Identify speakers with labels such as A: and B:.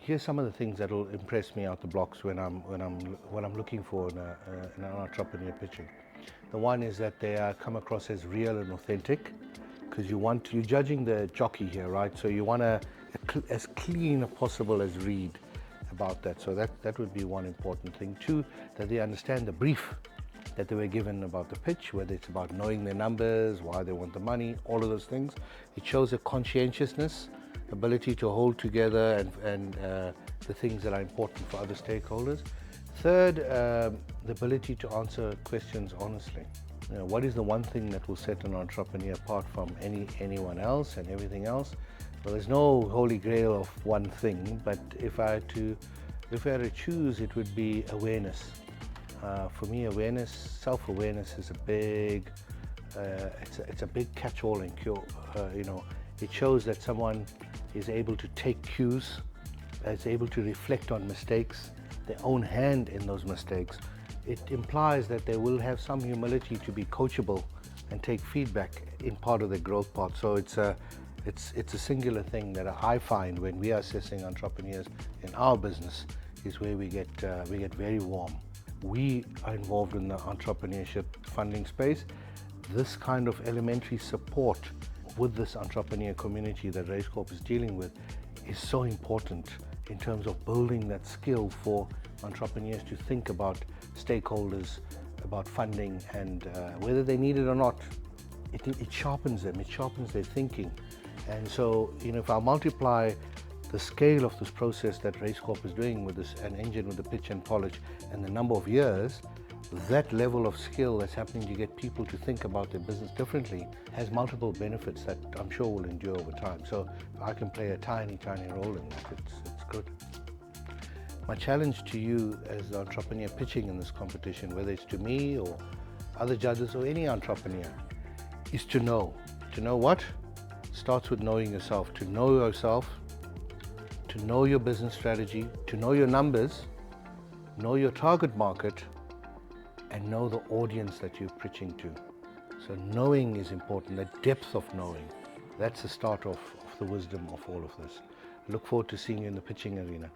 A: here's some of the things that will impress me out the blocks when I'm looking for in an entrepreneur pitching. The one is that they come across as real and authentic, because you're judging the jockey here, right? So you want as clean as possible as read about that. So that would be one important thing. Two, that they understand the brief that they were given about the pitch, whether it's about knowing their numbers, why they want the money, all of those things. It shows a conscientiousness, ability to hold together and the things that are important for other stakeholders. Third, the ability to answer questions honestly. What is the one thing that will set an entrepreneur apart from anyone else and everything else? Well, there's no holy grail of one thing, but if I had to choose, it would be awareness. For me, awareness, self-awareness is a big, it's a big catch-all and cure. It shows that someone is able to take cues, is able to reflect on mistakes, their own hand in those mistakes. It implies that they will have some humility to be coachable and take feedback in part of their growth path. So it's a singular thing that I find when we are assessing entrepreneurs in our business is where we get very warm. We are involved in the entrepreneurship funding space. This kind of elementary support with this entrepreneur community that Race Corp is dealing with is so important in terms of building that skill for entrepreneurs to think about stakeholders, about funding, and whether they need it or not, it sharpens them, it sharpens their thinking. And so, if I multiply the scale of this process that Race Corp is doing with this, an Engen with the pitch and polish, and the number of years, that level of skill that's happening to get people to think about their business differently has multiple benefits that I'm sure will endure over time. So if I can play a tiny, tiny role in that, it's good. My challenge to you as the entrepreneur pitching in this competition, whether it's to me or other judges or any entrepreneur, is to know. To know what? Starts with knowing yourself. To know yourself, to know your business strategy, to know your numbers, know your target market, and know the audience that you're pitching to. So knowing is important, the depth of knowing. That's the start of the wisdom of all of this. I look forward to seeing you in the pitching arena.